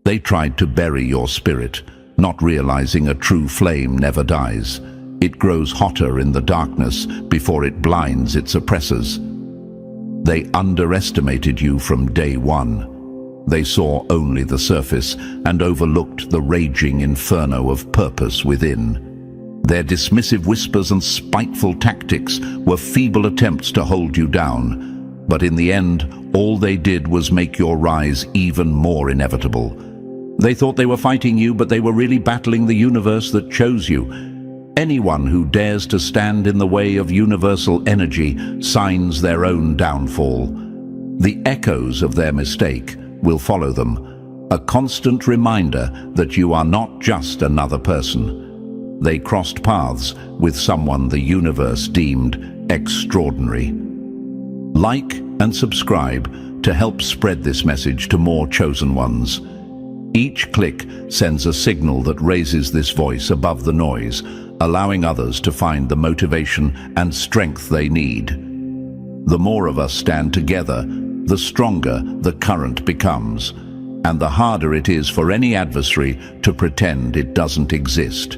They tried to bury your spirit, not realizing a true flame never dies. It grows hotter in the darkness before it blinds its oppressors. They underestimated you from day one. They saw only the surface and overlooked the raging inferno of purpose within. Their dismissive whispers and spiteful tactics were feeble attempts to hold you down, but in the end, all they did was make your rise even more inevitable. They thought they were fighting you, but they were really battling the universe that chose you. Anyone who dares to stand in the way of universal energy signs their own downfall. The echoes of their mistake will follow them, a constant reminder that you are not just another person. They crossed paths with someone the universe deemed extraordinary. Like and subscribe to help spread this message to more chosen ones. Each click sends a signal that raises this voice above the noise, allowing others to find the motivation and strength they need. The more of us stand together, the stronger the current becomes, and the harder it is for any adversary to pretend it doesn't exist.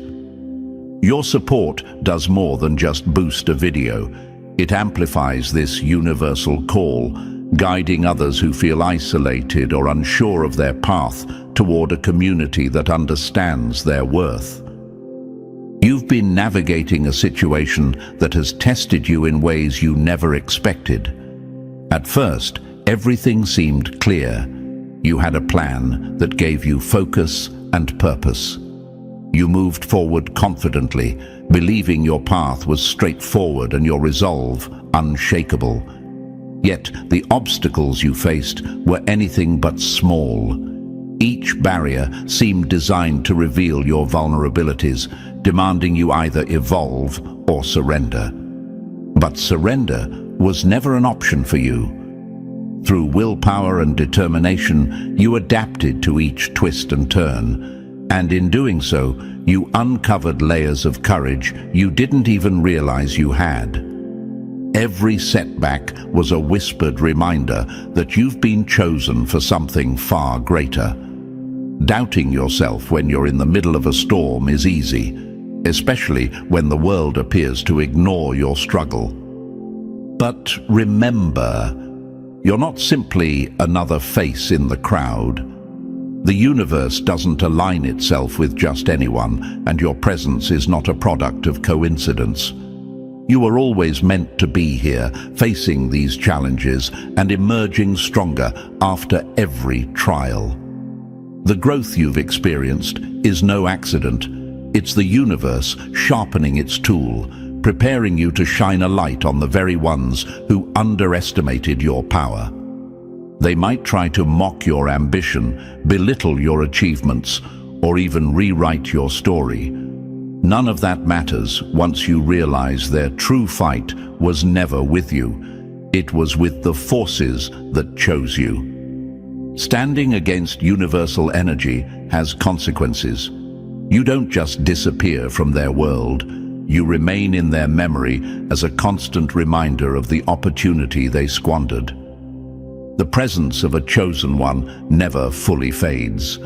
Your support does more than just boost a video. It amplifies this universal call, guiding others who feel isolated or unsure of their path toward a community that understands their worth. You've been navigating a situation that has tested you in ways you never expected. At first, everything seemed clear. You had a plan that gave you focus and purpose. You moved forward confidently, believing your path was straightforward and your resolve unshakable. Yet the obstacles you faced were anything but small. Each barrier seemed designed to reveal your vulnerabilities, demanding you either evolve or surrender. But surrender was never an option for you. Through willpower and determination, you adapted to each twist and turn, and in doing so, you uncovered layers of courage you didn't even realize you had. Every setback was a whispered reminder that you've been chosen for something far greater. Doubting yourself when you're in the middle of a storm is easy, especially when the world appears to ignore your struggle. But remember, you're not simply another face in the crowd. The universe doesn't align itself with just anyone, and your presence is not a product of coincidence. You were always meant to be here, facing these challenges and emerging stronger after every trial. The growth you've experienced is no accident. It's the universe sharpening its tool, preparing you to shine a light on the very ones who underestimated your power. They might try to mock your ambition, belittle your achievements, or even rewrite your story. None of that matters once you realize their true fight was never with you. It was with the forces that chose you. Standing against universal energy has consequences. You don't just disappear from their world. You remain in their memory as a constant reminder of the opportunity they squandered. The presence of a chosen one never fully fades,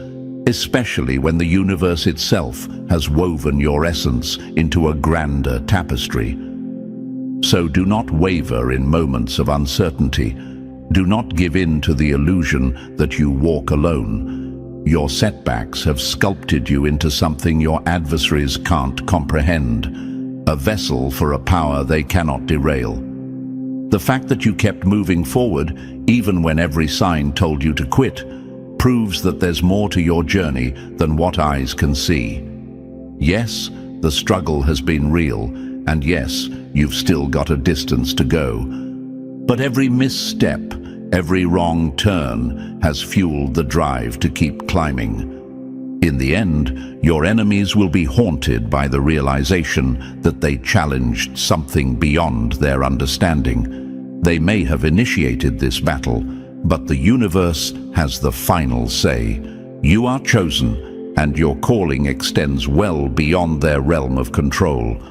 especially when the universe itself has woven your essence into a grander tapestry. So do not waver in moments of uncertainty. Do not give in to the illusion that you walk alone. Your setbacks have sculpted you into something your adversaries can't comprehend, a vessel for a power they cannot derail. The fact that you kept moving forward, even when every sign told you to quit, proves that there's more to your journey than what eyes can see. Yes, the struggle has been real, and yes, you've still got a distance to go. But every misstep, every wrong turn has fueled the drive to keep climbing. In the end, your enemies will be haunted by the realization that they challenged something beyond their understanding. They may have initiated this battle, but the universe has the final say. You are chosen, and your calling extends well beyond their realm of control.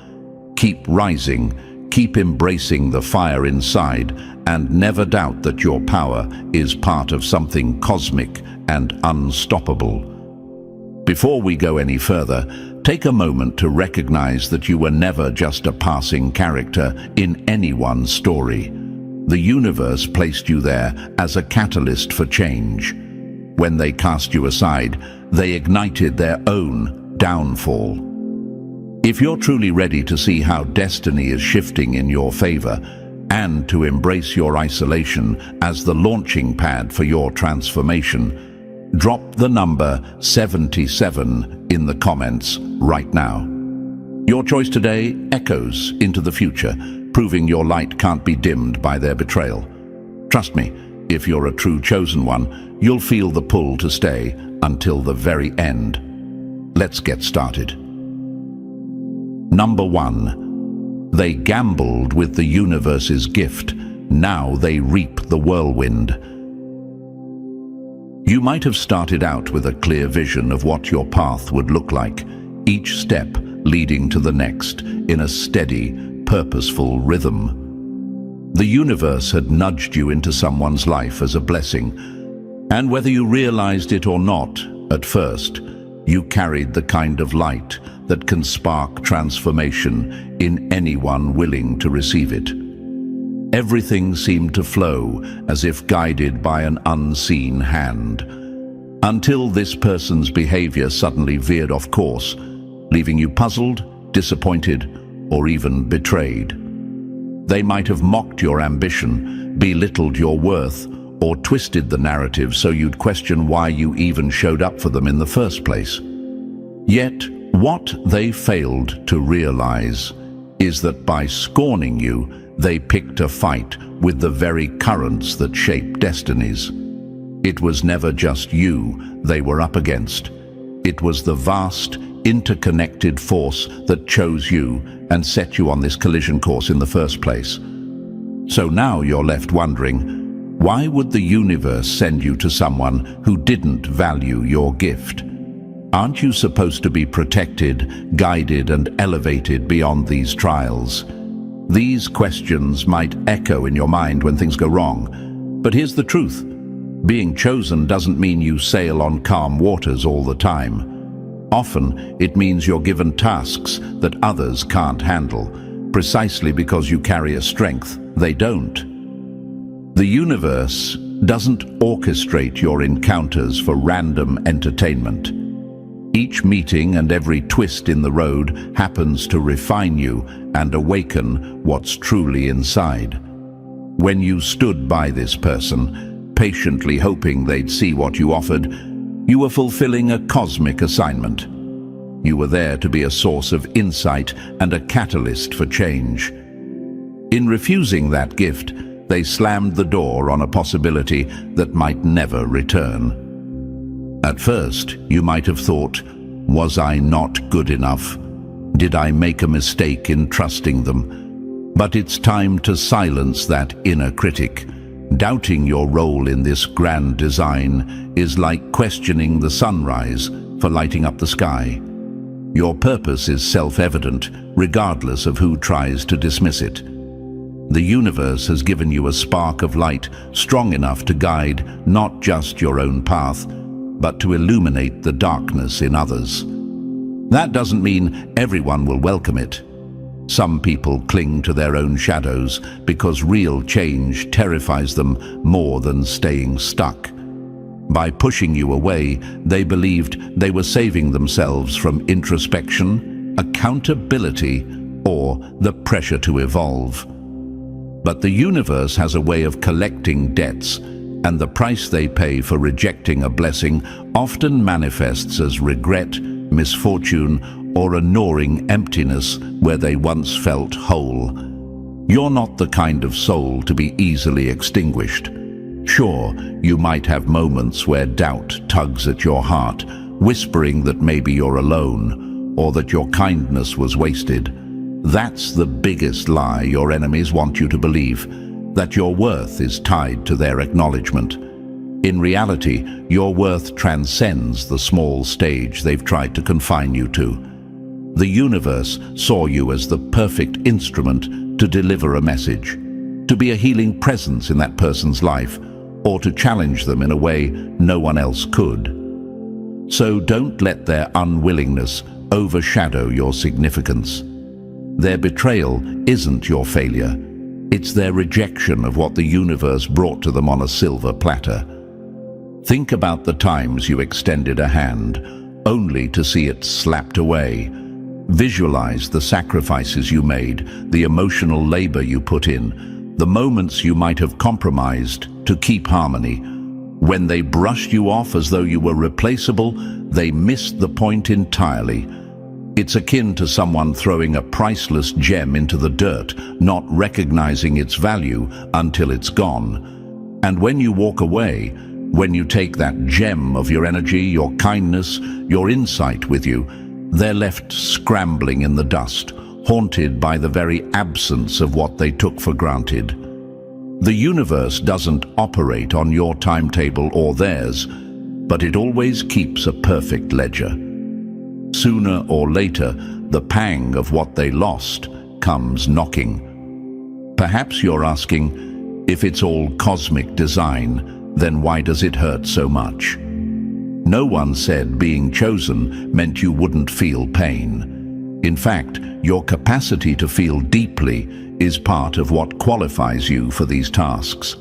Keep rising, keep embracing the fire inside, and never doubt that your power is part of something cosmic and unstoppable. Before we go any further, take a moment to recognize that you were never just a passing character in anyone's story. The universe placed you there as a catalyst for change. When they cast you aside, they ignited their own downfall. If you're truly ready to see how destiny is shifting in your favor, and to embrace your isolation as the launching pad for your transformation, drop the number 77 in the comments right now. Your choice today echoes into the future, proving your light can't be dimmed by their betrayal. Trust me, if you're a true chosen one, you'll feel the pull to stay until the very end. Let's get started. Number 1. They gambled with the universe's gift. Now they reap the whirlwind. You might have started out with a clear vision of what your path would look like, each step leading to the next in a steady, purposeful rhythm. The universe had nudged you into someone's life as a blessing, and whether you realized it or not, at first, you carried the kind of light that can spark transformation in anyone willing to receive it. Everything seemed to flow as if guided by an unseen hand, until this person's behavior suddenly veered off course, leaving you puzzled, disappointed, or even betrayed. They might have mocked your ambition, belittled your worth, or twisted the narrative so you'd question why you even showed up for them in the first place. Yet, what they failed to realize is that by scorning you, they picked a fight with the very currents that shape destinies. It was never just you they were up against. It was the vast, interconnected force that chose you and set you on this collision course in the first place. So now you're left wondering, why would the universe send you to someone who didn't value your gift? Aren't you supposed to be protected, guided, and elevated beyond these trials? These questions might echo in your mind when things go wrong. But here's the truth. Being chosen doesn't mean you sail on calm waters all the time. Often, it means you're given tasks that others can't handle, precisely because you carry a strength they don't. The universe doesn't orchestrate your encounters for random entertainment. Each meeting and every twist in the road happens to refine you and awaken what's truly inside. When you stood by this person, patiently hoping they'd see what you offered, you were fulfilling a cosmic assignment. You were there to be a source of insight and a catalyst for change. In refusing that gift, they slammed the door on a possibility that might never return. At first, you might have thought, was I not good enough? Did I make a mistake in trusting them? But it's time to silence that inner critic. Doubting your role in this grand design is like questioning the sunrise for lighting up the sky. Your purpose is self-evident, regardless of who tries to dismiss it. The universe has given you a spark of light strong enough to guide not just your own path, but to illuminate the darkness in others. That doesn't mean everyone will welcome it. Some people cling to their own shadows because real change terrifies them more than staying stuck. By pushing you away, they believed they were saving themselves from introspection, accountability, or the pressure to evolve. But the universe has a way of collecting debts, and the price they pay for rejecting a blessing often manifests as regret, misfortune, or a gnawing emptiness where they once felt whole. You're not the kind of soul to be easily extinguished. Sure, you might have moments where doubt tugs at your heart, whispering that maybe you're alone, or that your kindness was wasted. That's the biggest lie your enemies want you to believe, that your worth is tied to their acknowledgement. In reality, your worth transcends the small stage they've tried to confine you to. The universe saw you as the perfect instrument to deliver a message, to be a healing presence in that person's life, or to challenge them in a way no one else could. So don't let their unwillingness overshadow your significance. Their betrayal isn't your failure. It's their rejection of what the universe brought to them on a silver platter. Think about the times you extended a hand, only to see it slapped away. Visualize the sacrifices you made, the emotional labor you put in, the moments you might have compromised to keep harmony. When they brushed you off as though you were replaceable, they missed the point entirely. It's akin to someone throwing a priceless gem into the dirt, not recognizing its value until it's gone. And when you walk away, when you take that gem of your energy, your kindness, your insight with you, they're left scrambling in the dust, haunted by the very absence of what they took for granted. The universe doesn't operate on your timetable or theirs, but it always keeps a perfect ledger. Sooner or later, the pang of what they lost comes knocking. Perhaps you're asking, if it's all cosmic design, then why does it hurt so much? No one said being chosen meant you wouldn't feel pain. In fact, your capacity to feel deeply is part of what qualifies you for these tasks.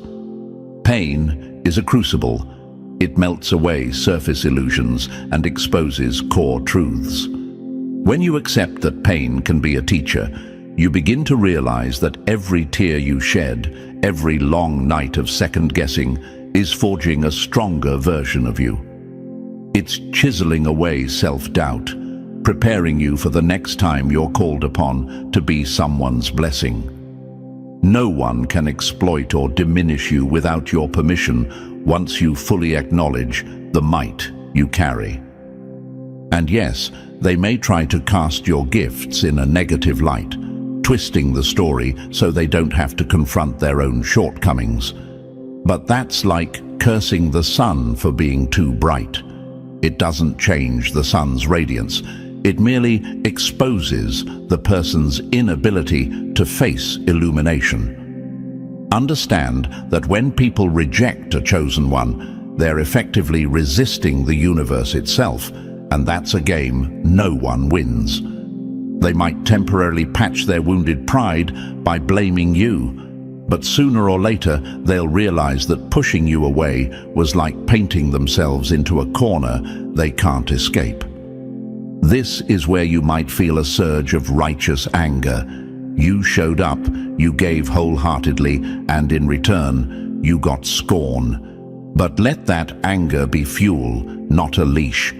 Pain is a crucible. It melts away surface illusions and exposes core truths. When you accept that pain can be a teacher, you begin to realize that every tear you shed, every long night of second-guessing, is forging a stronger version of you. It's chiseling away self-doubt, preparing you for the next time you're called upon to be someone's blessing. No one can exploit or diminish you without your permission once you fully acknowledge the might you carry. And yes, they may try to cast your gifts in a negative light, twisting the story so they don't have to confront their own shortcomings. But that's like cursing the sun for being too bright. It doesn't change the sun's radiance. It merely exposes the person's inability to face illumination. Understand that when people reject a chosen one, they're effectively resisting the universe itself, and that's a game no one wins. They might temporarily patch their wounded pride by blaming you, but sooner or later they'll realize that pushing you away was like painting themselves into a corner they can't escape. This is where you might feel a surge of righteous anger. You showed up, you gave wholeheartedly, and in return, you got scorn. But let that anger be fuel, not a leash.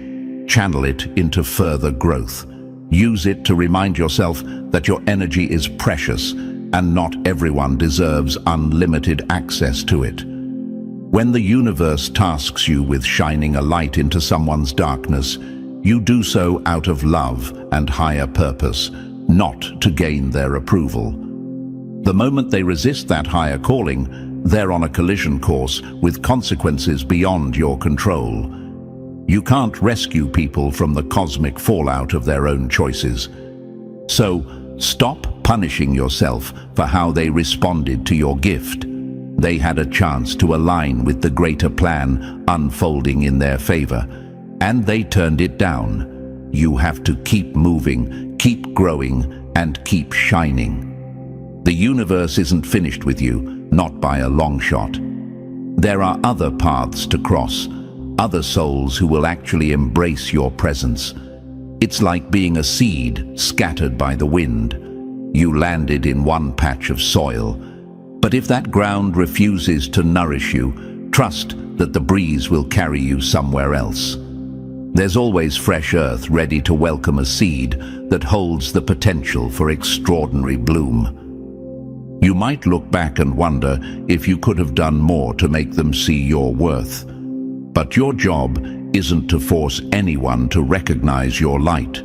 Channel it into further growth. Use it to remind yourself that your energy is precious, and not everyone deserves unlimited access to it. When the universe tasks you with shining a light into someone's darkness, you do so out of love and higher purpose, not to gain their approval. The moment they resist that higher calling, they're on a collision course with consequences beyond your control. You can't rescue people from the cosmic fallout of their own choices. So, stop punishing yourself for how they responded to your gift. They had a chance to align with the greater plan unfolding in their favor, and they turned it down. You have to keep moving, keep growing, and keep shining. The universe isn't finished with you, not by a long shot. There are other paths to cross, other souls who will actually embrace your presence. It's like being a seed scattered by the wind. You landed in one patch of soil, but if that ground refuses to nourish you, trust that the breeze will carry you somewhere else. There's always fresh earth ready to welcome a seed that holds the potential for extraordinary bloom. You might look back and wonder if you could have done more to make them see your worth. But your job isn't to force anyone to recognize your light.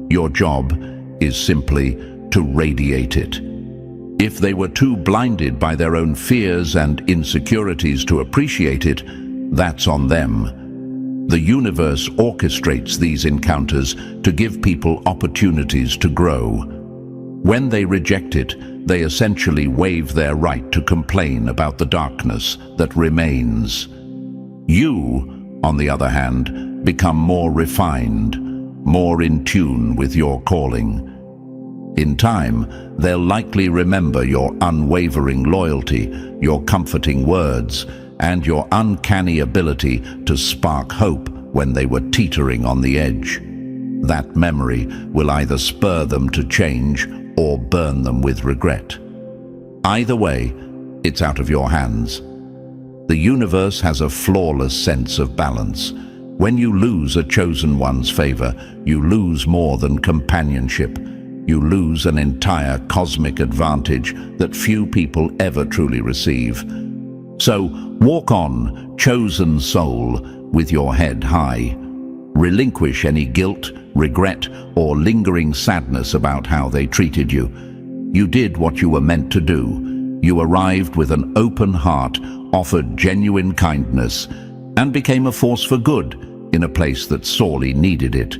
Your job is simply to radiate it. If they were too blinded by their own fears and insecurities to appreciate it, that's on them. The universe orchestrates these encounters to give people opportunities to grow. When they reject it, they essentially waive their right to complain about the darkness that remains. You, on the other hand, become more refined, more in tune with your calling. In time, they'll likely remember your unwavering loyalty, your comforting words, and your uncanny ability to spark hope when they were teetering on the edge. That memory will either spur them to change or burn them with regret. Either way, it's out of your hands. The universe has a flawless sense of balance. When you lose a chosen one's favor, you lose more than companionship. You lose an entire cosmic advantage that few people ever truly receive. So walk on, chosen soul, with your head high. Relinquish any guilt, regret, or lingering sadness about how they treated you. You did what you were meant to do. You arrived with an open heart, offered genuine kindness, and became a force for good in a place that sorely needed it.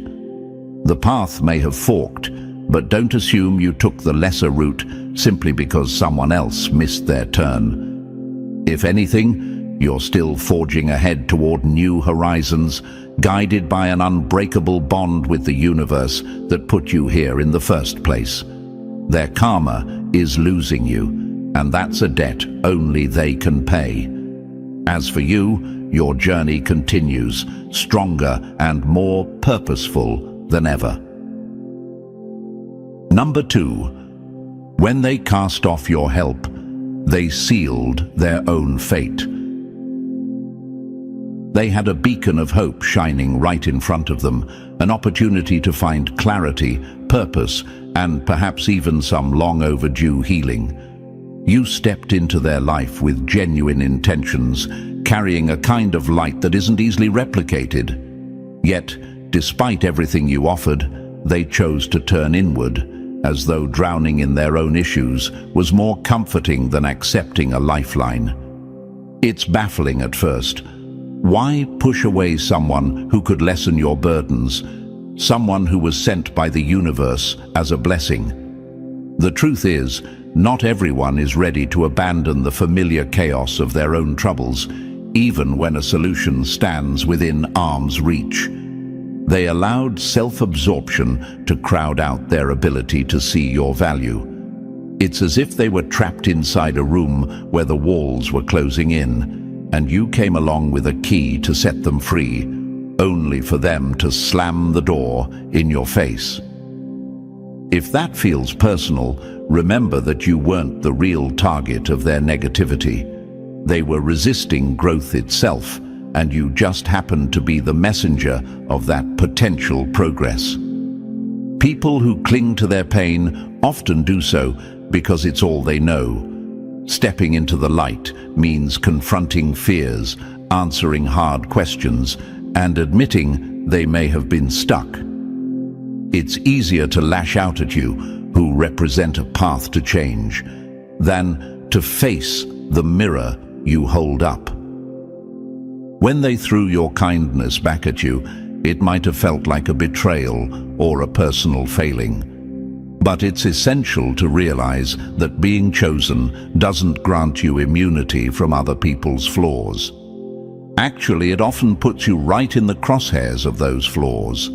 The path may have forked, but don't assume you took the lesser route simply because someone else missed their turn. If anything, you're still forging ahead toward new horizons, guided by an unbreakable bond with the universe that put you here in the first place. Their karma is losing you, and that's a debt only they can pay. As for you, your journey continues, stronger and more purposeful than ever. Number 2. When they cast off your help, they sealed their own fate. They had a beacon of hope shining right in front of them, an opportunity to find clarity, purpose, and perhaps even some long overdue healing. You stepped into their life with genuine intentions, carrying a kind of light that isn't easily replicated. Yet, despite everything you offered, they chose to turn inward, as though drowning in their own issues was more comforting than accepting a lifeline. It's baffling at first. Why push away someone who could lessen your burdens, someone who was sent by the universe as a blessing? The truth is, not everyone is ready to abandon the familiar chaos of their own troubles, even when a solution stands within arm's reach. They allowed self-absorption to crowd out their ability to see your value. It's as if they were trapped inside a room where the walls were closing in, and you came along with a key to set them free, only for them to slam the door in your face. If that feels personal, remember that you weren't the real target of their negativity. They were resisting growth itself, and you just happened to be the messenger of that potential progress. People who cling to their pain often do so because it's all they know. Stepping into the light means confronting fears, answering hard questions, and admitting they may have been stuck. It's easier to lash out at you, who represent a path to change, than to face the mirror you hold up. When they threw your kindness back at you, it might have felt like a betrayal or a personal failing. But it's essential to realize that being chosen doesn't grant you immunity from other people's flaws. Actually, it often puts you right in the crosshairs of those flaws.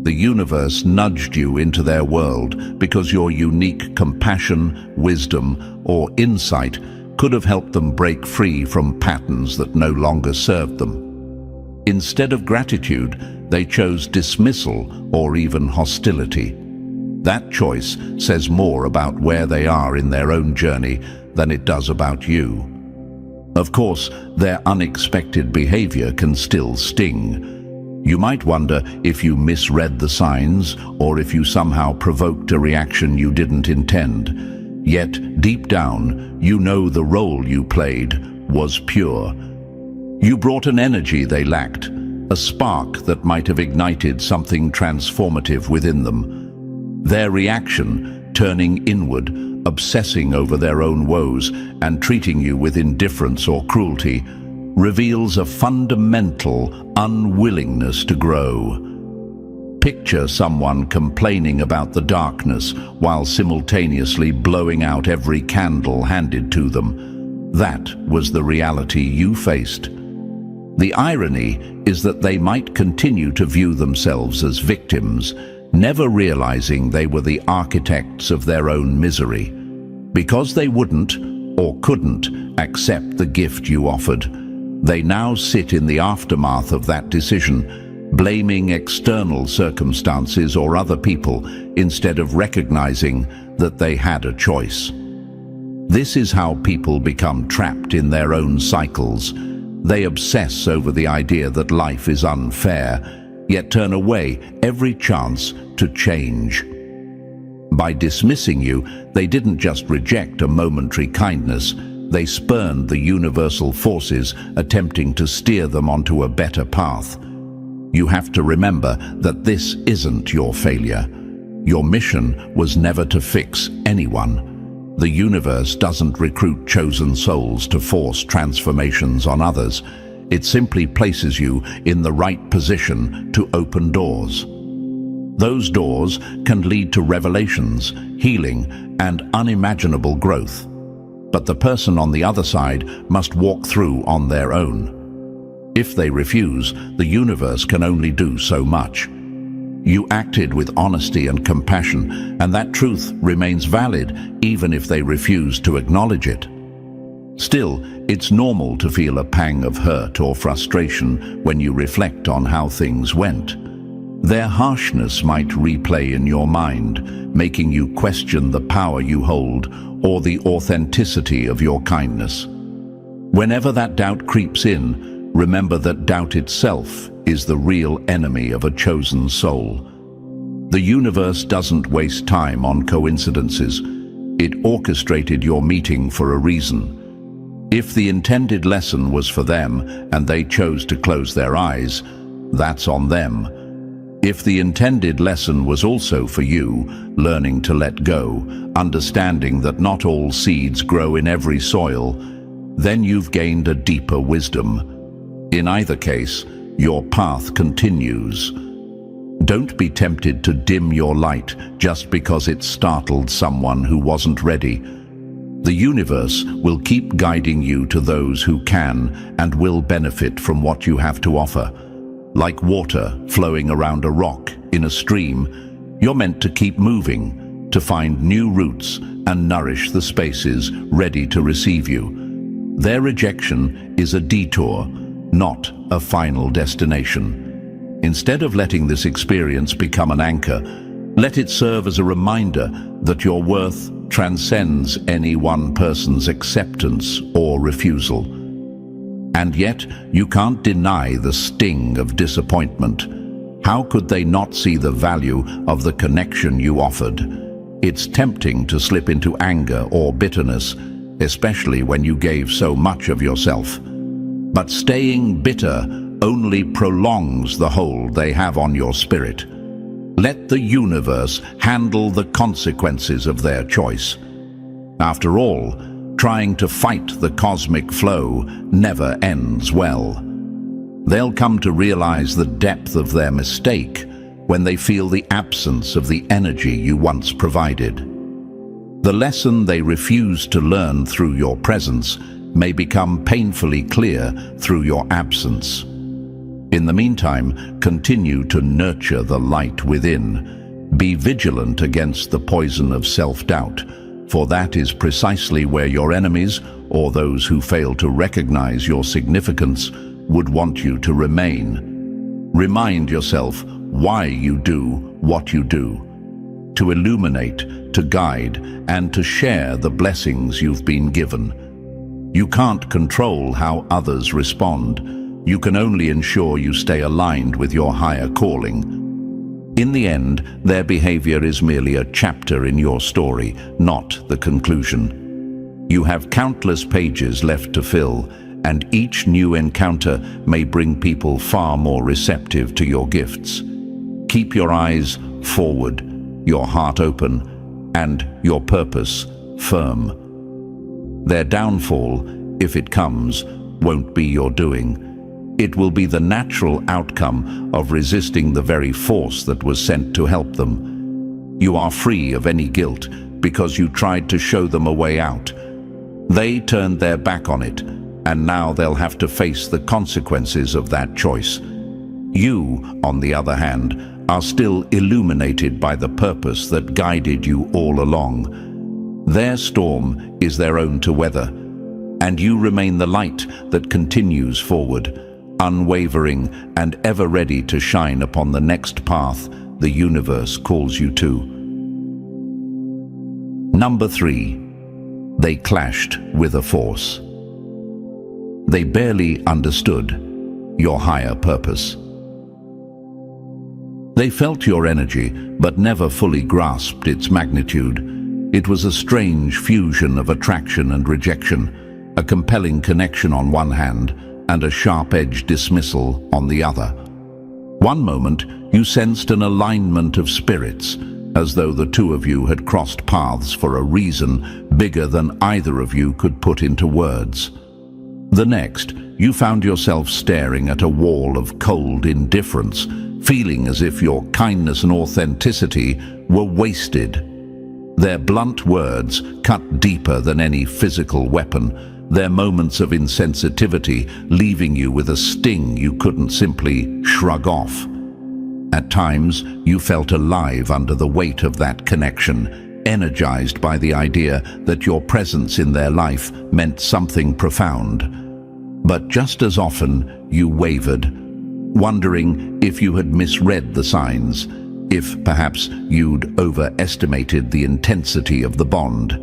The universe nudged you into their world because your unique compassion, wisdom, or insight could have helped them break free from patterns that no longer served them. Instead of gratitude, they chose dismissal or even hostility. That choice says more about where they are in their own journey than it does about you. Of course, their unexpected behavior can still sting. You might wonder if you misread the signs or if you somehow provoked a reaction you didn't intend. Yet, deep down, you know the role you played was pure. You brought an energy they lacked, a spark that might have ignited something transformative within them. Their reaction, turning inward, obsessing over their own woes, and treating you with indifference or cruelty, reveals a fundamental unwillingness to grow. Picture someone complaining about the darkness while simultaneously blowing out every candle handed to them. That was the reality you faced. The irony is that they might continue to view themselves as victims, never realizing they were the architects of their own misery. Because they wouldn't, or couldn't, accept the gift you offered, they now sit in the aftermath of that decision, blaming external circumstances or other people instead of recognizing that they had a choice. This is how people become trapped in their own cycles. They obsess over the idea that life is unfair, yet turn away every chance to change. By dismissing you, they didn't just reject a momentary kindness, they spurned the universal forces attempting to steer them onto a better path. You have to remember that this isn't your failure. Your mission was never to fix anyone. The universe doesn't recruit chosen souls to force transformations on others. It simply places you in the right position to open doors. Those doors can lead to revelations, healing, and unimaginable growth. But the person on the other side must walk through on their own. If they refuse, the universe can only do so much. You acted with honesty and compassion, and that truth remains valid even if they refuse to acknowledge it. Still, it's normal to feel a pang of hurt or frustration when you reflect on how things went. Their harshness might replay in your mind, making you question the power you hold or the authenticity of your kindness. Whenever that doubt creeps in, remember that doubt itself is the real enemy of a chosen soul. The universe doesn't waste time on coincidences. It orchestrated your meeting for a reason. If the intended lesson was for them and they chose to close their eyes, that's on them. If the intended lesson was also for you, learning to let go, understanding that not all seeds grow in every soil, then you've gained a deeper wisdom. In either case, your path continues. Don't be tempted to dim your light just because it startled someone who wasn't ready. The universe will keep guiding you to those who can and will benefit from what you have to offer. Like water flowing around a rock in a stream, you're meant to keep moving, to find new routes and nourish the spaces ready to receive you. Their rejection is a detour, not a final destination. Instead of letting this experience become an anchor, let it serve as a reminder that your worth transcends any one person's acceptance or refusal. And yet, you can't deny the sting of disappointment. How could they not see the value of the connection you offered? It's tempting to slip into anger or bitterness, especially when you gave so much of yourself. But staying bitter only prolongs the hold they have on your spirit. Let the universe handle the consequences of their choice. After all, trying to fight the cosmic flow never ends well. They'll come to realize the depth of their mistake when they feel the absence of the energy you once provided. The lesson they refuse to learn through your presence may become painfully clear through your absence. In the meantime, continue to nurture the light within. Be vigilant against the poison of self-doubt, for that is precisely where your enemies, or those who fail to recognize your significance, would want you to remain. Remind yourself why you do what you do. To illuminate, to guide, and to share the blessings you've been given. You can't control how others respond. You can only ensure you stay aligned with your higher calling. In the end, their behavior is merely a chapter in your story, not the conclusion. You have countless pages left to fill, and each new encounter may bring people far more receptive to your gifts. Keep your eyes forward, your heart open, and your purpose firm. Their downfall, if it comes, won't be your doing. It will be the natural outcome of resisting the very force that was sent to help them. You are free of any guilt because you tried to show them a way out. They turned their back on it, and now they'll have to face the consequences of that choice. You, on the other hand, are still illuminated by the purpose that guided you all along. Their storm is their own to weather, and you remain the light that continues forward, unwavering and ever ready to shine upon the next path the universe calls you to. Number 3. They clashed with a force. They barely understood your higher purpose. They felt your energy, but never fully grasped its magnitude. It was a strange fusion of attraction and rejection, a compelling connection on one hand, and a sharp-edged dismissal on the other. One moment, you sensed an alignment of spirits, as though the two of you had crossed paths for a reason bigger than either of you could put into words. The next, you found yourself staring at a wall of cold indifference, feeling as if your kindness and authenticity were wasted. Their blunt words cut deeper than any physical weapon, their moments of insensitivity leaving you with a sting you couldn't simply shrug off. At times, you felt alive under the weight of that connection, energized by the idea that your presence in their life meant something profound. But just as often, you wavered, wondering if you had misread the signs, if perhaps you'd overestimated the intensity of the bond.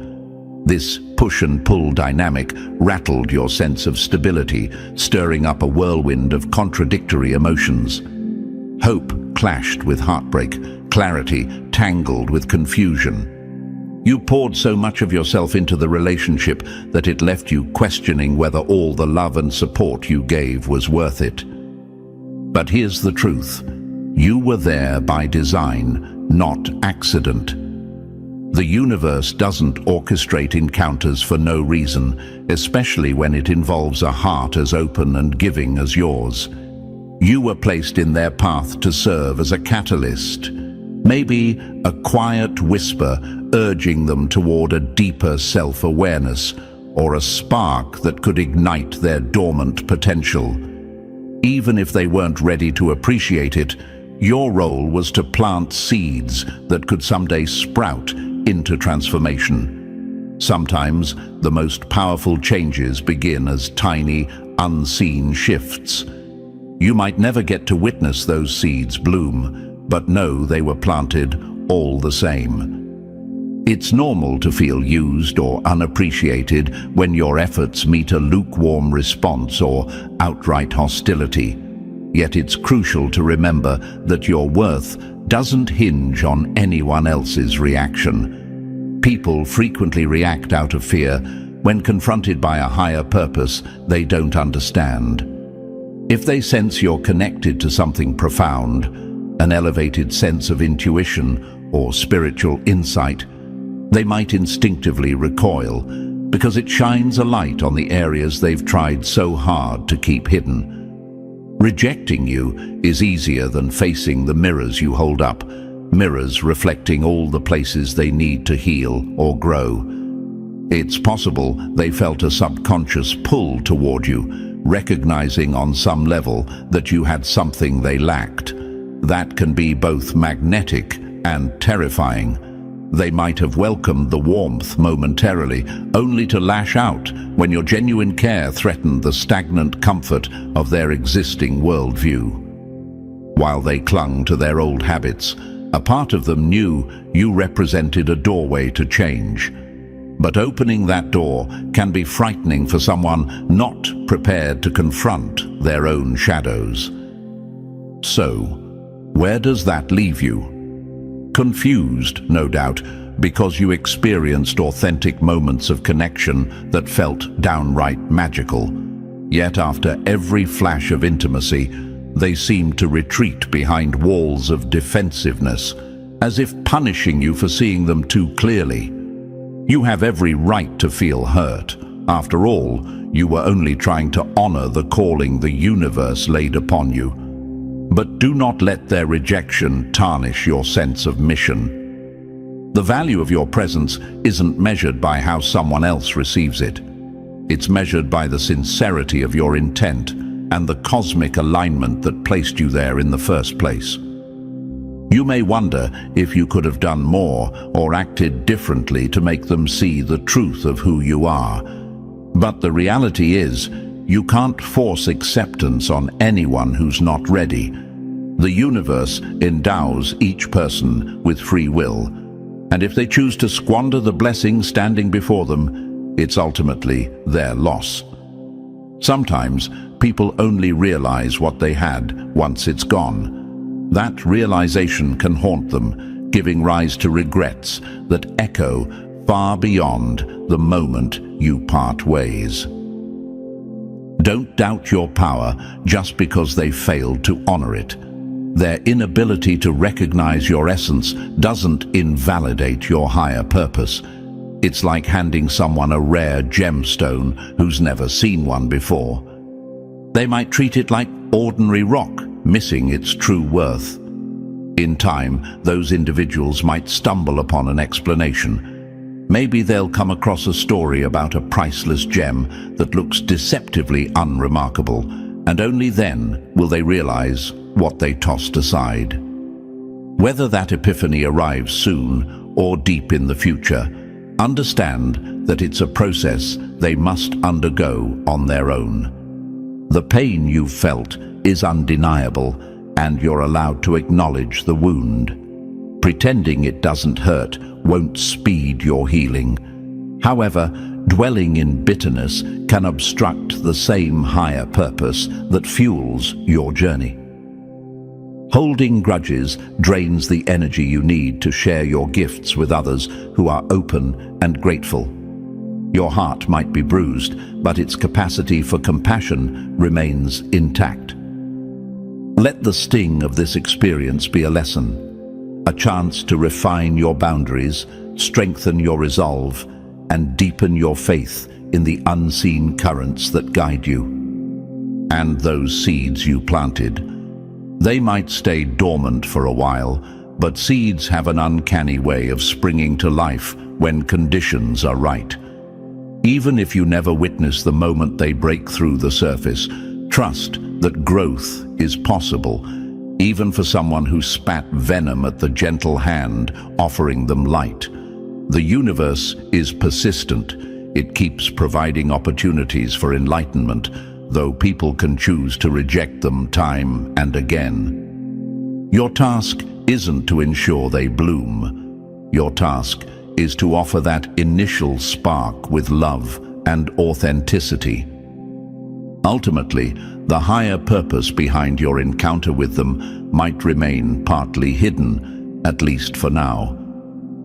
This push and pull dynamic rattled your sense of stability, stirring up a whirlwind of contradictory emotions. Hope clashed with heartbreak, clarity tangled with confusion. You poured so much of yourself into the relationship that it left you questioning whether all the love and support you gave was worth it. But here's the truth. You were there by design, not accident. The universe doesn't orchestrate encounters for no reason, especially when it involves a heart as open and giving as yours. You were placed in their path to serve as a catalyst, maybe a quiet whisper urging them toward a deeper self-awareness, or a spark that could ignite their dormant potential. Even if they weren't ready to appreciate it, your role was to plant seeds that could someday sprout into transformation. Sometimes the most powerful changes begin as tiny, unseen shifts. You might never get to witness those seeds bloom, but know they were planted all the same. It's normal to feel used or unappreciated when your efforts meet a lukewarm response or outright hostility. Yet it's crucial to remember that your worth doesn't hinge on anyone else's reaction. People frequently react out of fear when confronted by a higher purpose they don't understand. If they sense you're connected to something profound, an elevated sense of intuition or spiritual insight, they might instinctively recoil because it shines a light on the areas they've tried so hard to keep hidden. Rejecting you is easier than facing the mirrors you hold up, mirrors reflecting all the places they need to heal or grow. It's possible they felt a subconscious pull toward you, recognizing on some level that you had something they lacked. That can be both magnetic and terrifying. They might have welcomed the warmth momentarily, only to lash out when your genuine care threatened the stagnant comfort of their existing worldview. While they clung to their old habits, a part of them knew you represented a doorway to change. But opening that door can be frightening for someone not prepared to confront their own shadows. So, where does that leave you? Confused, no doubt, because you experienced authentic moments of connection that felt downright magical. Yet after every flash of intimacy, they seemed to retreat behind walls of defensiveness, as if punishing you for seeing them too clearly. You have every right to feel hurt, After all, you were only trying to honor the calling the universe laid upon you. But do not let their rejection tarnish your sense of mission. The value of your presence isn't measured by how someone else receives it. It's measured by the sincerity of your intent and the cosmic alignment that placed you there in the first place. You may wonder if you could have done more or acted differently to make them see the truth of who you are. But the reality is, you can't force acceptance on anyone who's not ready. The universe endows each person with free will, and if they choose to squander the blessing standing before them, it's ultimately their loss. Sometimes people only realize what they had once it's gone. That realization can haunt them, giving rise to regrets that echo far beyond the moment you part ways. Don't doubt your power just because they failed to honor it. Their inability to recognize your essence doesn't invalidate your higher purpose. It's like handing someone a rare gemstone who's never seen one before. They might treat it like ordinary rock, missing its true worth. In time, those individuals might stumble upon an explanation. Maybe they'll come across a story about a priceless gem that looks deceptively unremarkable, and only then will they realize what they tossed aside. Whether that epiphany arrives soon or deep in the future, understand that it's a process they must undergo on their own. The pain you've felt is undeniable, and you're allowed to acknowledge the wound. Pretending it doesn't hurt won't speed your healing. However, dwelling in bitterness can obstruct the same higher purpose that fuels your journey. Holding grudges drains the energy you need to share your gifts with others who are open and grateful. Your heart might be bruised, but its capacity for compassion remains intact. Let the sting of this experience be a lesson, a chance to refine your boundaries, strengthen your resolve, and deepen your faith in the unseen currents that guide you. And those seeds you planted, they might stay dormant for a while, but seeds have an uncanny way of springing to life when conditions are right. Even if you never witness the moment they break through the surface, trust that growth is possible, even for someone who spat venom at the gentle hand offering them light. The universe is persistent. It keeps providing opportunities for enlightenment, though people can choose to reject them time and again. Your task isn't to ensure they bloom. Your task is to offer that initial spark with love and authenticity. Ultimately, the higher purpose behind your encounter with them might remain partly hidden, at least for now.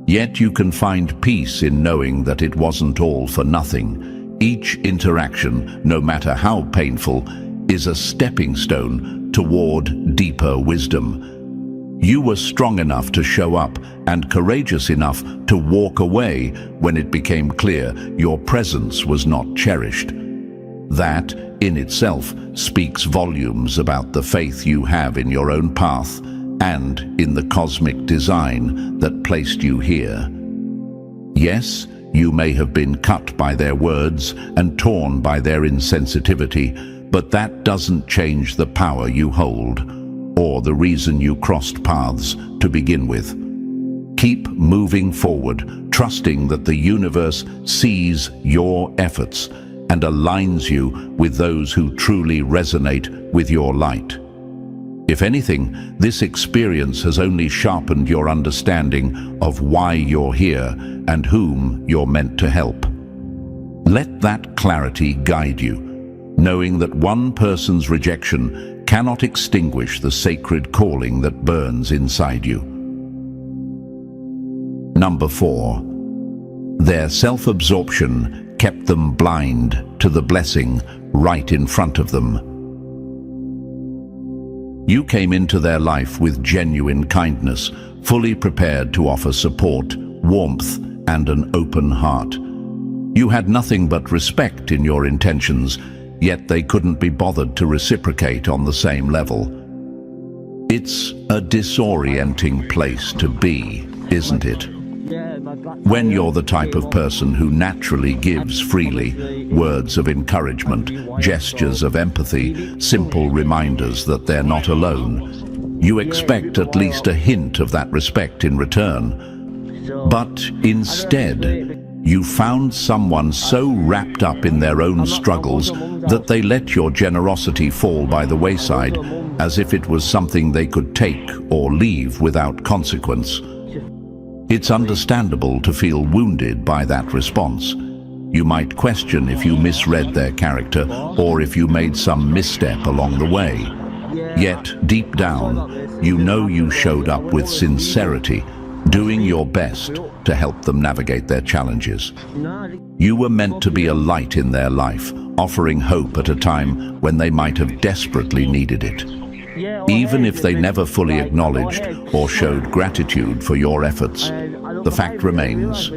Yet you can find peace in knowing that it wasn't all for nothing. Each interaction, no matter how painful, is a stepping stone toward deeper wisdom. You were strong enough to show up and courageous enough to walk away when it became clear your presence was not cherished. That, in itself, speaks volumes about the faith you have in your own path and in the cosmic design that placed you here. Yes, you may have been cut by their words and torn by their insensitivity, but that doesn't change the power you hold, or the reason you crossed paths to begin with. Keep moving forward, trusting that the universe sees your efforts and aligns you with those who truly resonate with your light. If anything, this experience has only sharpened your understanding of why you're here and whom you're meant to help. Let that clarity guide you, knowing that one person's rejection cannot extinguish the sacred calling that burns inside you. Number 4. Their self-absorption kept them blind to the blessing right in front of them. You came into their life with genuine kindness, fully prepared to offer support, warmth, and an open heart. You had nothing but respect in your intentions, yet they couldn't be bothered to reciprocate on the same level. It's a disorienting place to be, isn't it? When you're the type of person who naturally gives freely, words of encouragement, gestures of empathy, simple reminders that they're not alone, you expect at least a hint of that respect in return. But instead, you found someone so wrapped up in their own struggles that they let your generosity fall by the wayside, as if it was something they could take or leave without consequence. It's understandable to feel wounded by that response. You might question if you misread their character or if you made some misstep along the way. Yet, deep down, you know you showed up with sincerity, doing your best to help them navigate their challenges. You were meant to be a light in their life, offering hope at a time when they might have desperately needed it. Even if they never fully acknowledged or showed gratitude for your efforts, the fact remains,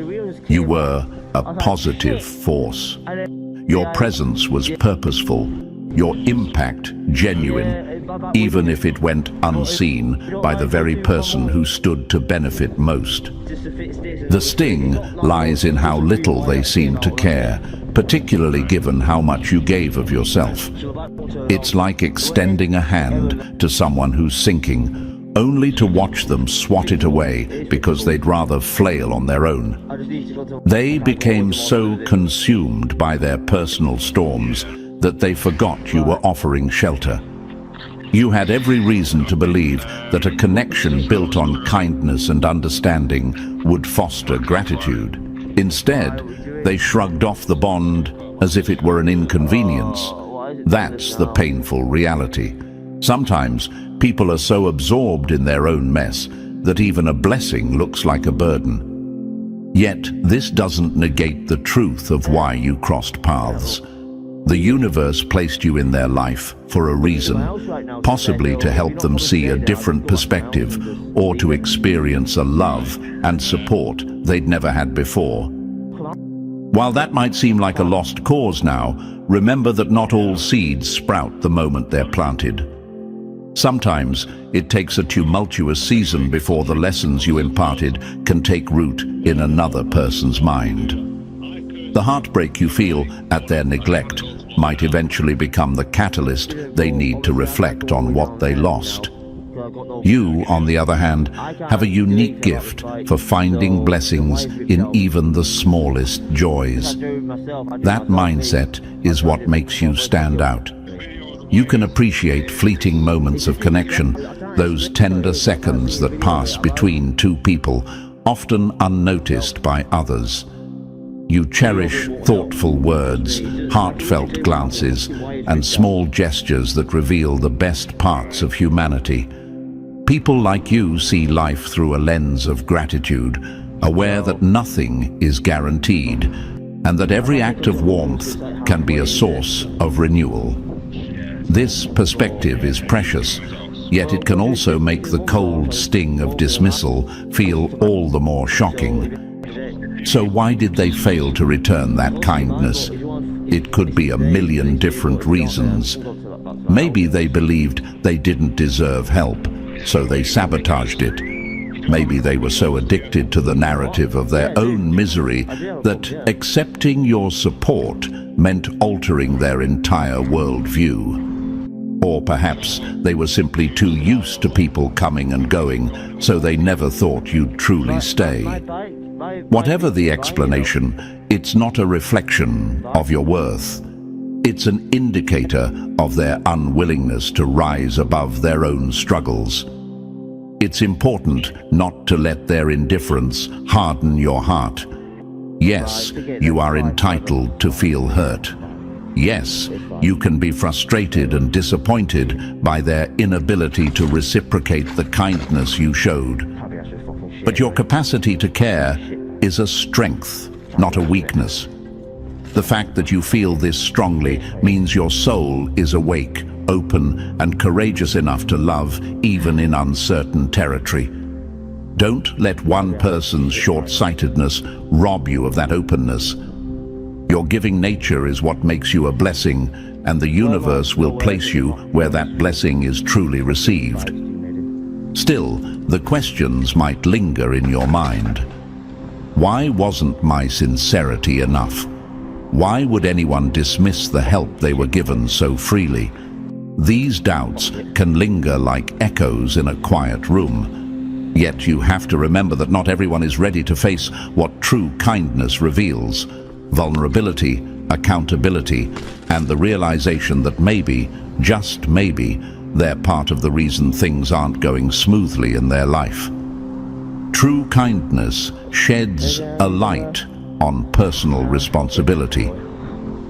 you were a positive force. Your presence was purposeful, your impact genuine, even if it went unseen by the very person who stood to benefit most. The sting lies in how little they seem to care, particularly given how much you gave of yourself. It's like extending a hand to someone who's sinking, only to watch them swat it away because they'd rather flail on their own. They became so consumed by their personal storms that they forgot you were offering shelter. You had every reason to believe that a connection built on kindness and understanding would foster gratitude. Instead, they shrugged off the bond as if it were an inconvenience. That's the painful reality. Sometimes people are so absorbed in their own mess that even a blessing looks like a burden. Yet, this doesn't negate the truth of why you crossed paths. The universe placed you in their life for a reason, possibly to help them see a different perspective or to experience a love and support they'd never had before. While that might seem like a lost cause now, remember that not all seeds sprout the moment they're planted. Sometimes it takes a tumultuous season before the lessons you imparted can take root in another person's mind. The heartbreak you feel at their neglect might eventually become the catalyst they need to reflect on what they lost. You, on the other hand, have a unique gift for finding blessings in even the smallest joys. That mindset is what makes you stand out. You can appreciate fleeting moments of connection, those tender seconds that pass between two people, often unnoticed by others. You cherish thoughtful words, heartfelt glances, and small gestures that reveal the best parts of humanity. People like you see life through a lens of gratitude, aware that nothing is guaranteed, and that every act of warmth can be a source of renewal. This perspective is precious, yet it can also make the cold sting of dismissal feel all the more shocking. So why did they fail to return that kindness? It could be a million different reasons. Maybe they believed they didn't deserve help, so they sabotaged it. Maybe they were so addicted to the narrative of their own misery that accepting your support meant altering their entire worldview. Or perhaps they were simply too used to people coming and going, so they never thought you'd truly stay. Whatever the explanation, it's not a reflection of your worth. It's an indicator of their unwillingness to rise above their own struggles. It's important not to let their indifference harden your heart. Yes, you are entitled to feel hurt. Yes, you can be frustrated and disappointed by their inability to reciprocate the kindness you showed. But your capacity to care is a strength, not a weakness. The fact that you feel this strongly means your soul is awake, open, and courageous enough to love even in uncertain territory. Don't let one person's short-sightedness rob you of that openness. Your giving nature is what makes you a blessing, and the universe will place you where that blessing is truly received. Still, the questions might linger in your mind. Why wasn't my sincerity enough? Why would anyone dismiss the help they were given so freely? These doubts can linger like echoes in a quiet room. Yet you have to remember that not everyone is ready to face what true kindness reveals: vulnerability, accountability, and the realization that maybe, just maybe, they're part of the reason things aren't going smoothly in their life. True kindness sheds a light on personal responsibility.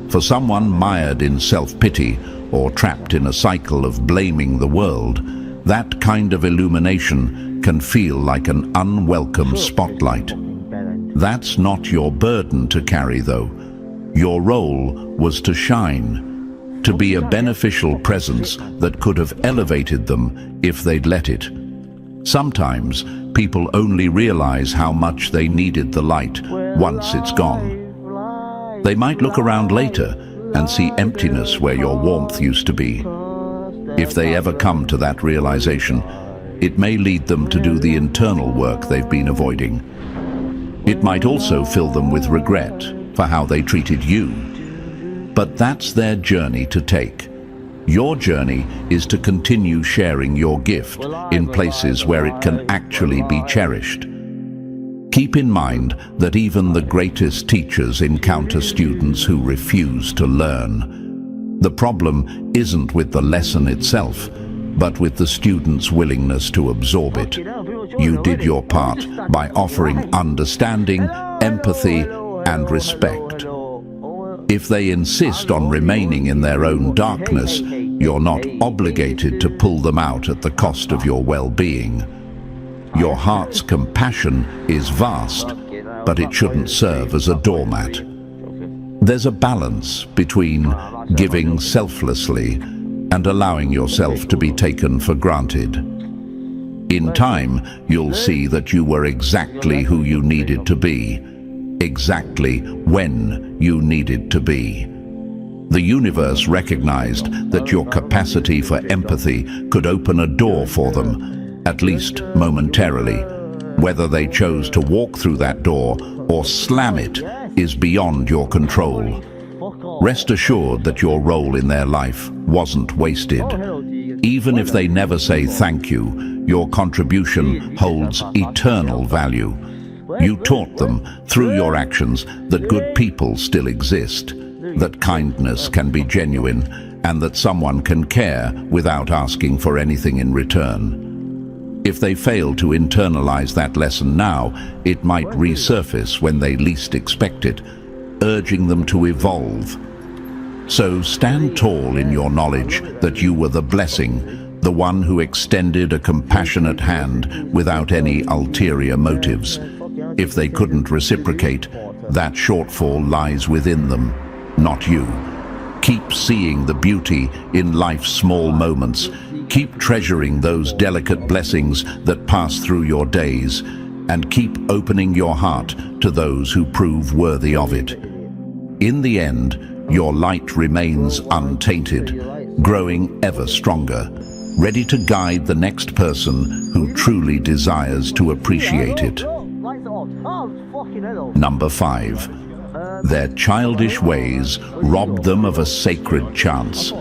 For someone mired in self-pity or trapped in a cycle of blaming the world, that kind of illumination can feel like an unwelcome spotlight. That's not your burden to carry, though. Your role was to shine, to be a beneficial presence that could have elevated them if they'd let it. Sometimes people only realize how much they needed the light once it's gone. They might look around later and see emptiness where your warmth used to be. If they ever come to that realization, it may lead them to do the internal work they've been avoiding. It might also fill them with regret for how they treated you. But that's their journey to take. Your journey is to continue sharing your gift in places where it can actually be cherished. Keep in mind that even the greatest teachers encounter students who refuse to learn. The problem isn't with the lesson itself, but with the student's willingness to absorb it. You did your part by offering understanding, empathy, and respect. If they insist on remaining in their own darkness, you're not obligated to pull them out at the cost of your well-being. Your heart's compassion is vast, but it shouldn't serve as a doormat. There's a balance between giving selflessly and allowing yourself to be taken for granted. In time, you'll see that you were exactly who you needed to be, exactly when you needed to be. The universe recognized that your capacity for empathy could open a door for them, at least momentarily. Whether they chose to walk through that door or slam it is beyond your control. Rest assured that your role in their life wasn't wasted. Even if they never say thank you, your contribution holds eternal value. You taught them, through your actions, that good people still exist, that kindness can be genuine, and that someone can care without asking for anything in return. If they fail to internalize that lesson now, it might resurface when they least expect it, urging them to evolve. So stand tall in your knowledge that you were the blessing, the one who extended a compassionate hand without any ulterior motives. If they couldn't reciprocate, that shortfall lies within them, not you. Keep seeing the beauty in life's small moments. Keep treasuring those delicate blessings that pass through your days, and keep opening your heart to those who prove worthy of it. In the end, your light remains untainted, growing ever stronger, ready to guide the next person who truly desires to appreciate it. Number 5. Their childish ways robbed them of a sacred chance.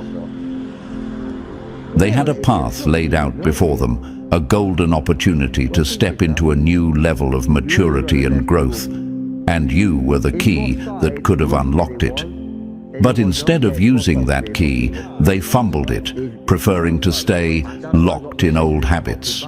They had a path laid out before them, a golden opportunity to step into a new level of maturity and growth, and you were the key that could have unlocked it. But instead of using that key, they fumbled it, preferring to stay locked in old habits.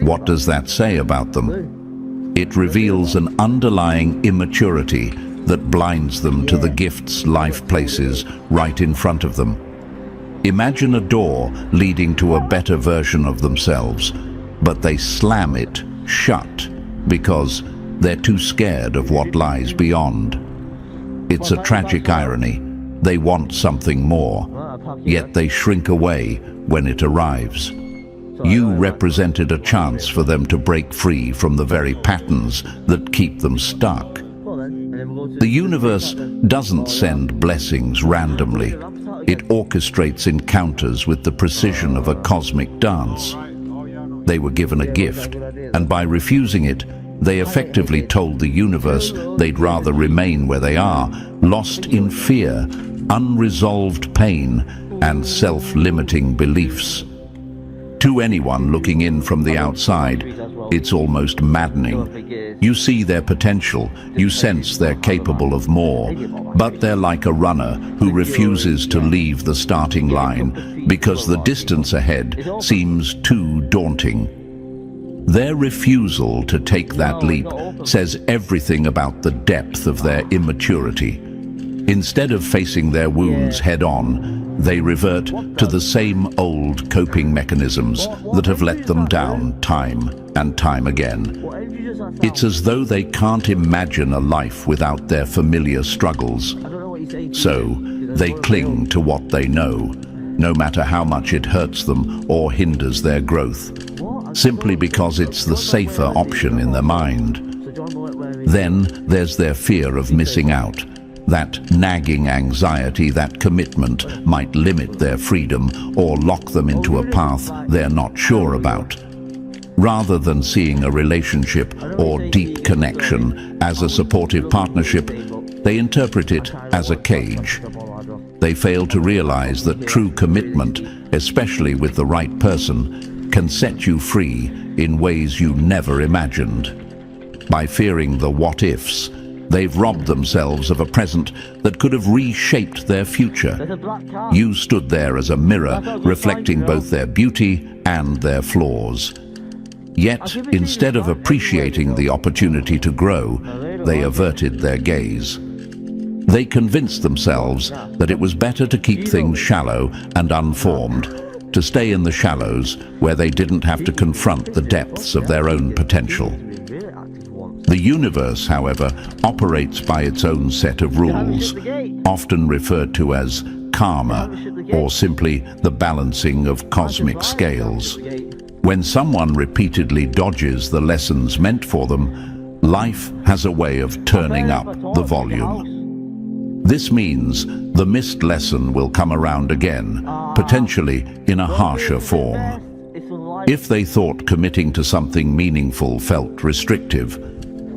What does that say about them? It reveals an underlying immaturity that blinds them to the gifts life places right in front of them. Imagine a door leading to a better version of themselves, but they slam it shut because they're too scared of what lies beyond. It's a tragic irony. They want something more, yet they shrink away when it arrives. You represented a chance for them to break free from the very patterns that keep them stuck. The universe doesn't send blessings randomly. It orchestrates encounters with the precision of a cosmic dance. They were given a gift, and by refusing it, they effectively told the universe they'd rather remain where they are, lost in fear, unresolved pain, and self-limiting beliefs. To anyone looking in from the outside, it's almost maddening. You see their potential, you sense they're capable of more, but they're like a runner who refuses to leave the starting line because the distance ahead seems too daunting. Their refusal to take that leap says everything about the depth of their immaturity. Instead of facing their wounds head-on, they revert to the same old coping mechanisms that have let them down time and time again. It's as though they can't imagine a life without their familiar struggles. So, they cling to what they know, no matter how much it hurts them or hinders their growth, simply because it's the safer option in their mind. Then there's their fear of missing out. That nagging anxiety that commitment might limit their freedom or lock them into a path they're not sure about. Rather than seeing a relationship or deep connection as a supportive partnership, they interpret it as a cage. They fail to realize that true commitment, especially with the right person, can set you free in ways you never imagined. By fearing the what-ifs, they've robbed themselves of a present that could have reshaped their future. You stood there as a mirror, reflecting both their beauty and their flaws. Yet, instead of appreciating the opportunity to grow, they averted their gaze. They convinced themselves that it was better to keep things shallow and unformed, to stay in the shallows where they didn't have to confront the depths of their own potential. The universe, however, operates by its own set of rules, often referred to as karma, or simply the balancing of cosmic scales. When someone repeatedly dodges the lessons meant for them, life has a way of turning up the volume. This means the missed lesson will come around again, potentially in a harsher form. If they thought committing to something meaningful felt restrictive,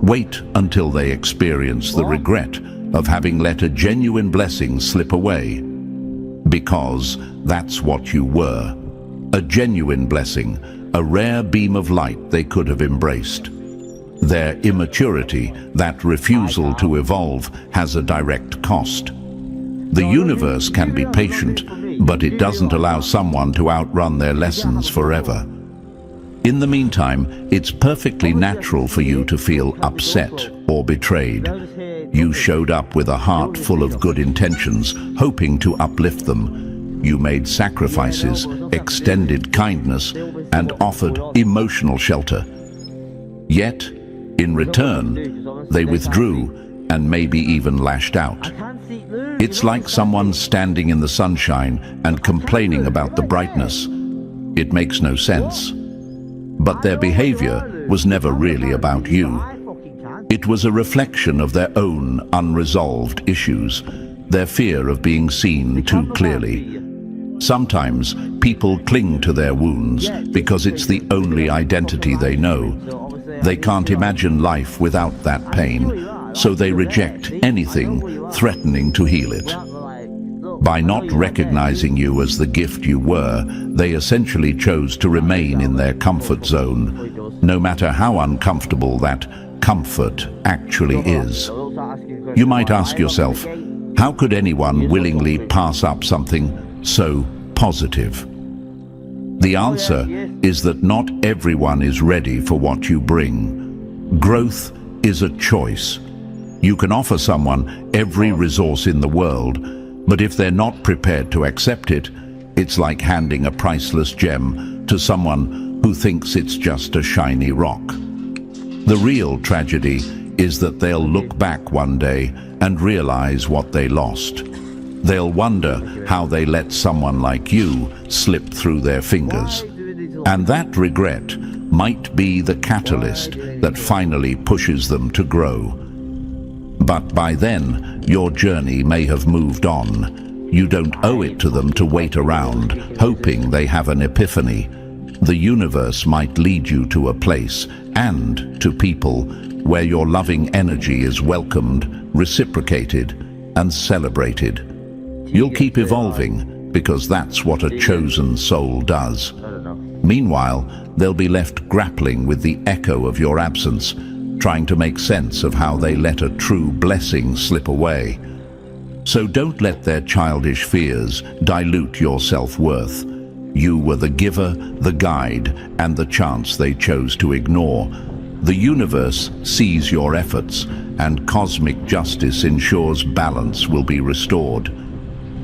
wait until they experience the regret of having let a genuine blessing slip away. Because that's what you were. A genuine blessing, a rare beam of light they could have embraced. Their immaturity, that refusal to evolve, has a direct cost. The universe can be patient, but it doesn't allow someone to outrun their lessons forever. In the meantime, it's perfectly natural for you to feel upset or betrayed. You showed up with a heart full of good intentions, hoping to uplift them. You made sacrifices, extended kindness, and offered emotional shelter. Yet, in return, they withdrew and maybe even lashed out. It's like someone standing in the sunshine and complaining about the brightness. It makes no sense. But their behavior was never really about you. It was a reflection of their own unresolved issues, their fear of being seen too clearly. Sometimes people cling to their wounds because it's the only identity they know. They can't imagine life without that pain, so they reject anything threatening to heal it. By not recognizing you as the gift you were, they essentially chose to remain in their comfort zone, no matter how uncomfortable that comfort actually is. You might ask yourself, how could anyone willingly pass up something so positive? The answer is that not everyone is ready for what you bring. Growth is a choice. You can offer someone every resource in the world, but if they're not prepared to accept it, it's like handing a priceless gem to someone who thinks it's just a shiny rock. The real tragedy is that they'll look back one day and realize what they lost. They'll wonder how they let someone like you slip through their fingers. And that regret might be the catalyst that finally pushes them to grow. But by then, your journey may have moved on. You don't owe it to them to wait around, hoping they have an epiphany. The universe might lead you to a place, and to people, where your loving energy is welcomed, reciprocated, and celebrated. You'll keep evolving, because that's what a chosen soul does. Meanwhile, they'll be left grappling with the echo of your absence, trying to make sense of how they let a true blessing slip away. So don't let their childish fears dilute your self-worth. You were the giver, the guide, and the chance they chose to ignore. The universe sees your efforts, and cosmic justice ensures balance will be restored.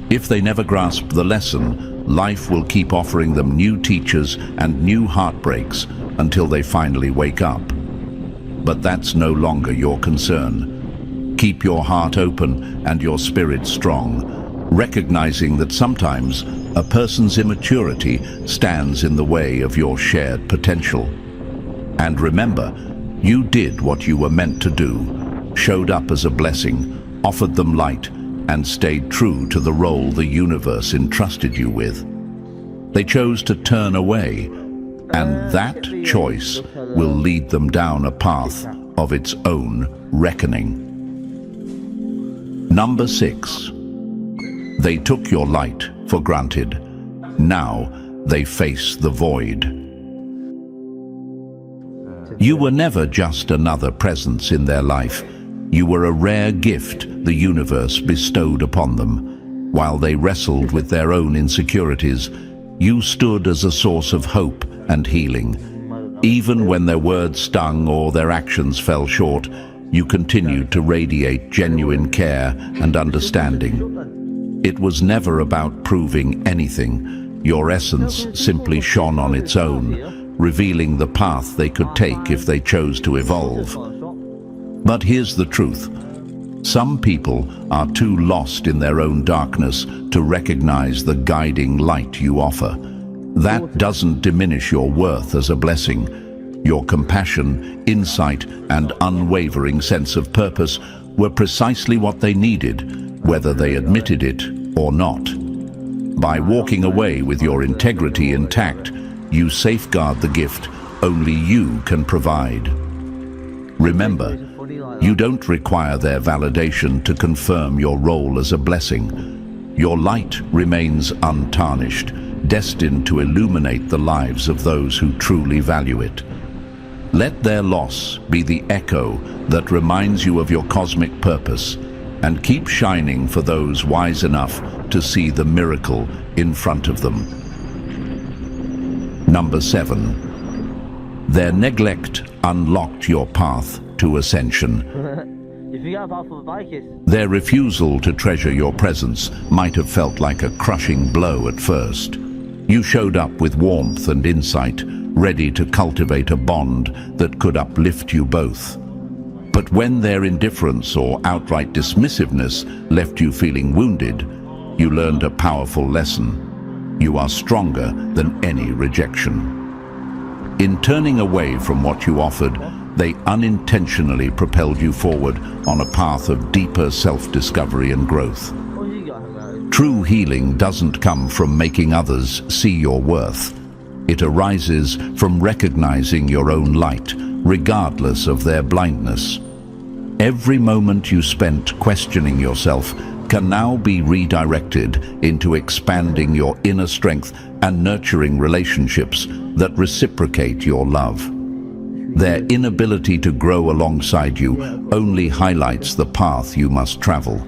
If they never grasp the lesson, life will keep offering them new teachers and new heartbreaks until they finally wake up. But that's no longer your concern. Keep your heart open and your spirit strong, recognizing that sometimes a person's immaturity stands in the way of your shared potential. And remember, you did what you were meant to do, showed up as a blessing, offered them light, and stayed true to the role the universe entrusted you with. They chose to turn away, and that choice will lead them down a path of its own reckoning. Number 6. They took your light for granted. Now they face the void. You were never just another presence in their life. You were a rare gift the universe bestowed upon them. While they wrestled with their own insecurities, you stood as a source of hope and healing. Even when their words stung or their actions fell short, you continued to radiate genuine care and understanding. It was never about proving anything. Your essence simply shone on its own, revealing the path they could take if they chose to evolve. But here's the truth. Some people are too lost in their own darkness to recognize the guiding light you offer. That doesn't diminish your worth as a blessing. Your compassion, insight, and unwavering sense of purpose were precisely what they needed, whether they admitted it or not. By walking away with your integrity intact, you safeguard the gift only you can provide. Remember, you don't require their validation to confirm your role as a blessing. Your light remains untarnished, destined to illuminate the lives of those who truly value it. Let their loss be the echo that reminds you of your cosmic purpose, and keep shining for those wise enough to see the miracle in front of them. Number 7. Their neglect unlocked your path to ascension. Their refusal to treasure your presence might have felt like a crushing blow at first. You showed up with warmth and insight, ready to cultivate a bond that could uplift you both. But when their indifference or outright dismissiveness left you feeling wounded, you learned a powerful lesson. You are stronger than any rejection. In turning away from what you offered, they unintentionally propelled you forward on a path of deeper self-discovery and growth. True healing doesn't come from making others see your worth. It arises from recognizing your own light, regardless of their blindness. Every moment you spent questioning yourself can now be redirected into expanding your inner strength and nurturing relationships that reciprocate your love. Their inability to grow alongside you only highlights the path you must travel,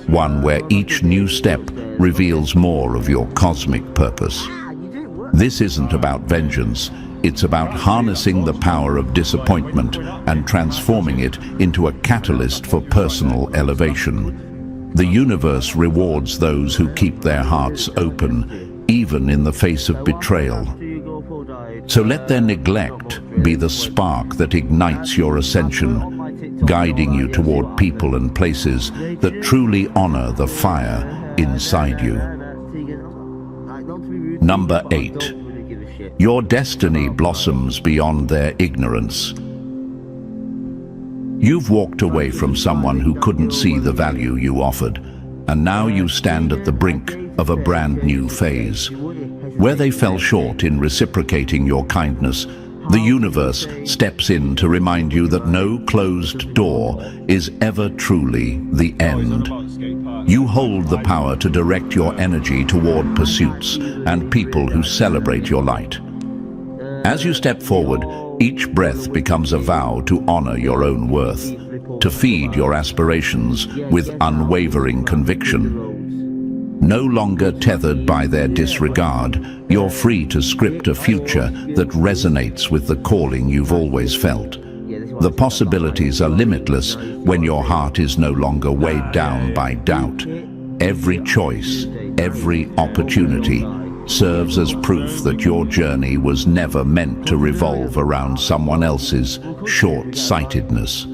one where each new step reveals more of your cosmic purpose. This isn't about vengeance. It's about harnessing the power of disappointment and transforming it into a catalyst for personal elevation. The universe rewards those who keep their hearts open, even in the face of betrayal. So let their neglect be the spark that ignites your ascension, guiding you toward people and places that truly honor the fire inside you. Number 8. Your destiny blossoms beyond their ignorance. You've walked away from someone who couldn't see the value you offered, and now you stand at the brink of a brand new phase. Where they fell short in reciprocating your kindness, the universe steps in to remind you that no closed door is ever truly the end. You hold the power to direct your energy toward pursuits and people who celebrate your light. As you step forward, each breath becomes a vow to honor your own worth, to feed your aspirations with unwavering conviction. No longer tethered by their disregard, you're free to script a future that resonates with the calling you've always felt. The possibilities are limitless when your heart is no longer weighed down by doubt. Every choice, every opportunity serves as proof that your journey was never meant to revolve around someone else's short-sightedness.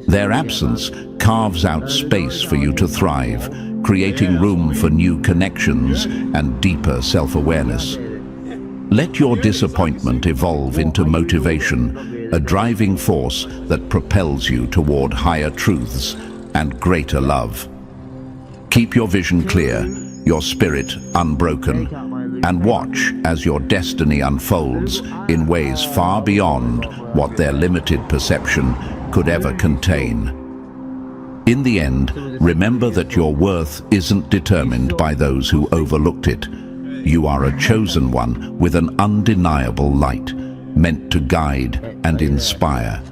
Their absence carves out space for you to thrive, creating room for new connections and deeper self-awareness. Let your disappointment evolve into motivation, a driving force that propels you toward higher truths and greater love. Keep your vision clear, your spirit unbroken, and watch as your destiny unfolds in ways far beyond what their limited perception could ever contain. In the end, remember that your worth isn't determined by those who overlooked it. You are a chosen one with an undeniable light, meant to guide and inspire.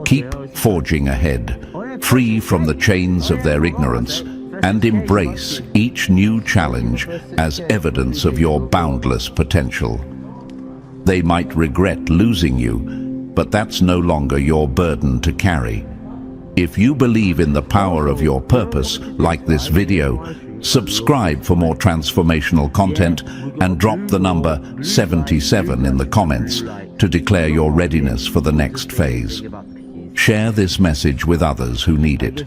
Keep forging ahead, free from the chains of their ignorance, and embrace each new challenge as evidence of your boundless potential. They might regret losing you, but that's no longer your burden to carry. If you believe in the power of your purpose, like this video, subscribe for more transformational content and drop the number 77 in the comments to declare your readiness for the next phase. Share this message with others who need it.